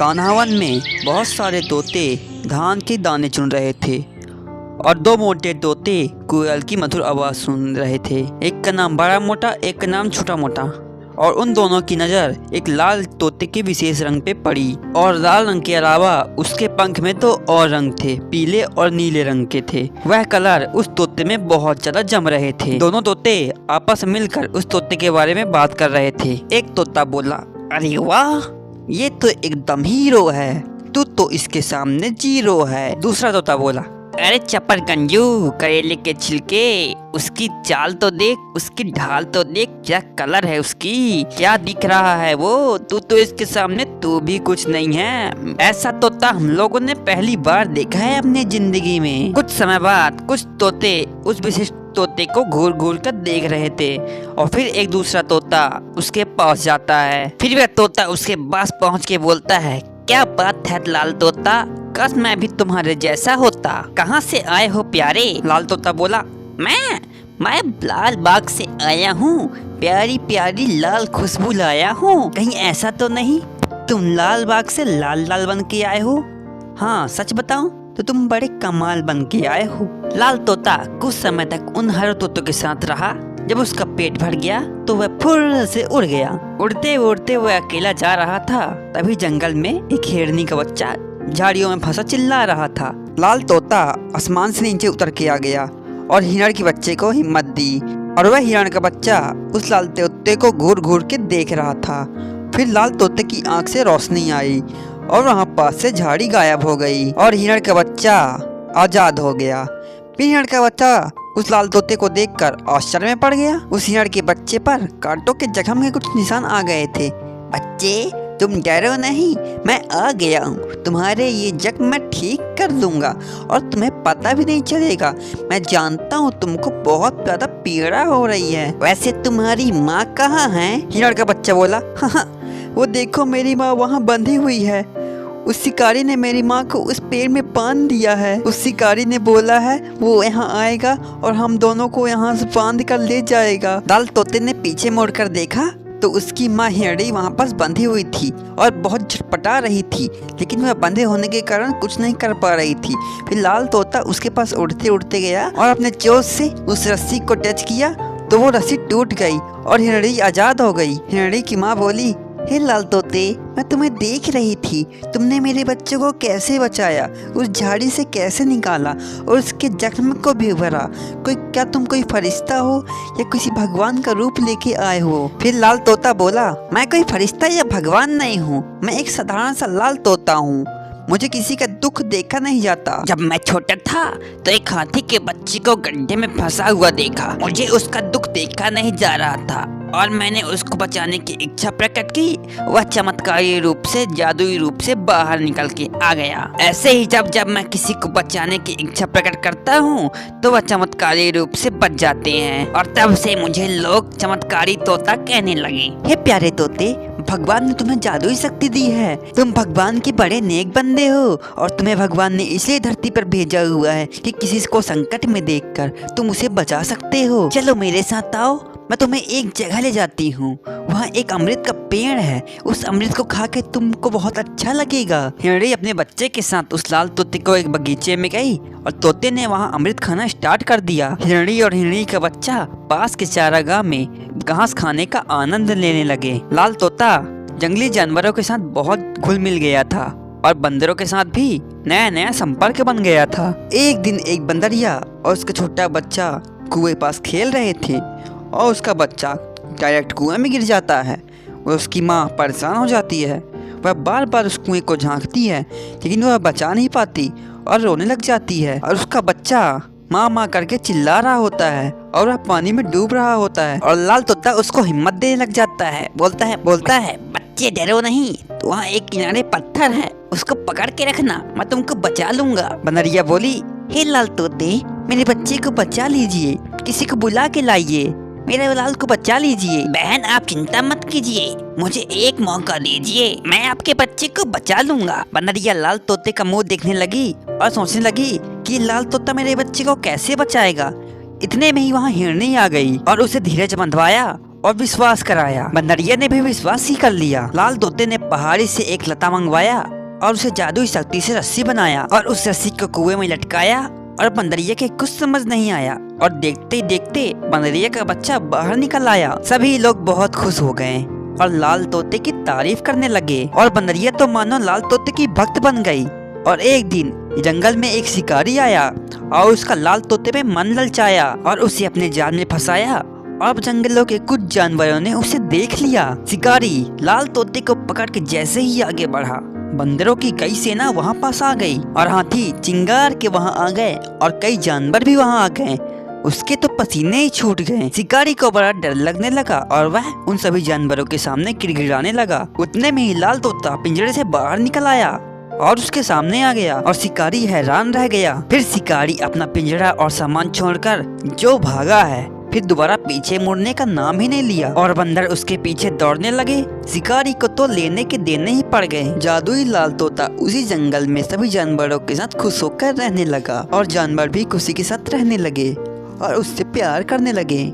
कान्हावन में बहुत सारे तोते धान के दाने चुन रहे थे और दो मोटे तोते कोयल की मधुर आवाज़ सुन रहे थे। एक का नाम बड़ा मोटा, एक का नाम छोटा मोटा। और उन दोनों की नज़र एक लाल तोते के विशेष रंग पे पड़ी और लाल रंग के अलावा उसके पंख में तो और रंग थे, पीले और नीले रंग के थे। वह कलर उस तोते में बहुत ज्यादा जम रहे थे। दोनों तोते आपस में मिलकर उस तोते के बारे में बात कर रहे थे। एक तोता बोला, अरे वाह, ये तो एकदम हीरो है, तू तो इसके सामने जीरो है। दूसरा तोता बोला, अरे चप्पर गंजू, करेले के छिलके, उसकी चाल तो देख, उसकी ढाल तो देख, क्या कलर है उसकी, क्या दिख रहा है वो, तू तो इसके सामने तू भी कुछ नहीं है। ऐसा तोता हम लोगों ने पहली बार देखा है अपनी जिंदगी में। कुछ समय बाद कुछ तोते उस विशिष्ट तोते को घूर घूर कर देख रहे थे और फिर एक दूसरा तोता उसके पास जाता है। फिर वह तोता उसके पास पहुँच के बोलता है, क्या बात है लाल तोता, काश मैं भी तुम्हारे जैसा होता। कहाँ से आए हो प्यारे? लाल तोता बोला, मैं लाल बाग से आया हूँ, प्यारी प्यारी लाल खुशबू लाया हूँ। कहीं ऐसा तो नहीं तुम लाल बाग से लाल लाल बन के आए हो? हाँ, सच बताऊं तो तुम बड़े कमाल बन के आए हो। लाल तोता कुछ समय तक उन हरे तोतों के साथ रहा। जब उसका पेट भर गया तो वह फुर्र से उड़ गया। उड़ते उड़ते वह अकेला जा रहा था। तभी जंगल में एक हिरनी का बच्चा झाड़ियों में फंसा चिल्ला रहा था। लाल तोता आसमान से नीचे उतर के आ गया और हिरण के बच्चे को हिम्मत दी और वह हिरण का बच्चा उस लाल तोते को घूर घूर के देख रहा था। फिर लाल तोते की आंख से रोशनी आई और वहाँ पास से झाड़ी गायब हो गई और हिरण का बच्चा आजाद हो गया। फिर हिरण का बच्चा उस लाल तोते को देखकर आश्चर्य में पड़ गया। उस हिरण के बच्चे पर कांटों के जख्म के कुछ निशान आ गए थे। बच्चे, तुम डरो नहीं, मैं आ गया हूँ, तुम्हारे ये जख्म मैं ठीक कर दूंगा और तुम्हें पता भी नहीं चलेगा। मैं जानता हूँ तुमको बहुत ज्यादा पीड़ा हो रही है। वैसे तुम्हारी माँ कहाँ है? हिरण का बच्चा बोला, हाँ, वो देखो मेरी माँ वहाँ बंधी हुई है। उस शिकारी ने मेरी माँ को उस पेड़ में बांध दिया है। उस शिकारी ने बोला है वो यहाँ आएगा और हम दोनों को यहाँ से बांध कर ले जाएगा। लाल तोते ने पीछे मुड़कर देखा तो उसकी माँ हिरणी वहाँ पास बंधी हुई थी और बहुत झटपटा रही थी, लेकिन वह बंधे होने के कारण कुछ नहीं कर पा रही थी। फिर लाल तोता उसके पास उड़ते उड़ते गया और अपने चोंच से उस रस्सी को टच किया तो वो रस्सी टूट गई और हिरणी आजाद हो गई। हिरणी की माँ बोली, हे लाल तोते, मैं तुम्हें देख रही थी, तुमने मेरे बच्चे को कैसे बचाया, उस झाड़ी से कैसे निकाला और उसके जख्म को भी भरा। क्या तुम कोई फरिश्ता हो या किसी भगवान का रूप लेके आए हो? फिर लाल तोता बोला, मैं कोई फरिश्ता या भगवान नहीं हूँ, मैं एक साधारण सा लाल तोता हूँ। मुझे किसी का दुख देखा नहीं जाता। जब मैं छोटा था तो एक हाथी के बच्चे को गड्ढे में फंसा हुआ देखा। मुझे उसका दुख देखा नहीं जा रहा था और मैंने उसको बचाने की इच्छा प्रकट की। वह चमत्कारी रूप से, जादुई रूप से बाहर निकल के आ गया। ऐसे ही जब मैं किसी को बचाने की इच्छा प्रकट करता हूँ तो वह चमत्कारी रूप से बच जाते हैं और तब से मुझे लोग चमत्कारी तोता कहने लगे। हे प्यारे तोते, भगवान ने तुम्हें जादुई शक्ति दी है। तुम भगवान के बड़े नेक बंदे हो और तुम्हें भगवान ने इसलिए धरती पर भेजा हुआ है कि किसी को संकट में देखकर तुम उसे बचा सकते हो। चलो मेरे साथ आओ, मैं तुम्हें एक जगह ले जाती हूँ। वहाँ एक अमृत का पेड़ है, उस अमृत को खा के तुमको बहुत अच्छा लगेगा। हिरणी अपने बच्चे के साथ उस लाल तोते को एक बगीचे में गई और तोते ने वहाँ अमृत खाना स्टार्ट कर दिया। हिरणी और हिरणी का बच्चा पास के चारागाह में घास खाने का आनंद लेने लगे। लाल तोता जंगली जानवरों के साथ बहुत घुल मिल गया था और बंदरों के साथ भी नया नया संपर्क बन गया था। एक दिन एक बंदरिया और उसका छोटा बच्चा कुएं पास खेल रहे थे और उसका बच्चा डायरेक्ट कुएं में गिर जाता है। वह उसकी माँ परेशान हो जाती है। वह बार बार उस कुएं को झांकती है लेकिन वह बचा नहीं पाती और रोने लग जाती है और उसका बच्चा माँ माँ करके चिल्ला रहा होता है और वह पानी में डूब रहा होता है और लाल तोता उसको हिम्मत देने लग जाता है। बोलता है बच्चे डरो नहीं, तो वहाँ एक किनारे पत्थर है, उसको पकड़ के रखना, मैं तुमको बचा लूंगा। बनरिया बोली, हे लाल तोते, मेरे बच्चे को बचा लीजिए, किसी को बुला के लाइए, मेरे लाल को बचा लीजिए। बहन आप चिंता मत कीजिए, मुझे एक मौका दीजिए, मैं आपके बच्चे को बचा लूंगा। बनरिया लाल तोते का मुंह देखने लगी और सोचने लगी कि लाल तोता मेरे बच्चे को कैसे बचाएगा। इतने में ही वहाँ हिरनी आ गई और उसे धीरज बंधवाया और विश्वास कराया। बंदरिया ने भी विश्वास ही कर लिया। लाल तोते ने पहाड़ी से एक लता मंगवाया और उसे जादुई शक्ति से रस्सी बनाया और उस रस्सी को कुएं में लटकाया। और बंदरिया के कुछ समझ नहीं आया और देखते ही देखते बंदरिया का बच्चा बाहर निकल आया। सभी लोग बहुत खुश हो गए और लाल तोते की तारीफ करने लगे और बंदरिया तो मानो लाल तोते की भक्त बन गई। और एक दिन जंगल में एक शिकारी आया और उसका लाल तोते पे मन ललचाया और उसे अपने जाल में फंसाया। और जंगलों के कुछ जानवरों ने उसे देख लिया। शिकारी लाल तोते को पकड़ के जैसे ही आगे बढ़ा, बंदरों की कई सेना वहाँ पास आ गई और हाथी चिंगार के वहाँ आ गए और कई जानवर भी वहाँ आ गए। उसके तो पसीने ही छूट गए। शिकारी को बड़ा डर लगने लगा और वह उन सभी जानवरों के सामने गिड़गिड़ाने लगा। उतने में ही लाल तोता पिंजरे से बाहर निकल आया और उसके सामने आ गया और शिकारी हैरान रह गया। फिर शिकारी अपना पिंजरा और सामान छोड़कर जो भागा है, फिर दोबारा पीछे मुड़ने का नाम ही नहीं लिया और बंदर उसके पीछे दौड़ने लगे। शिकारी को तो लेने के देने ही पड़ गए। जादुई लाल तोता उसी जंगल में सभी जानवरों के साथ खुश होकर रहने लगा और जानवर भी खुशी के साथ रहने लगे और उससे प्यार करने लगे।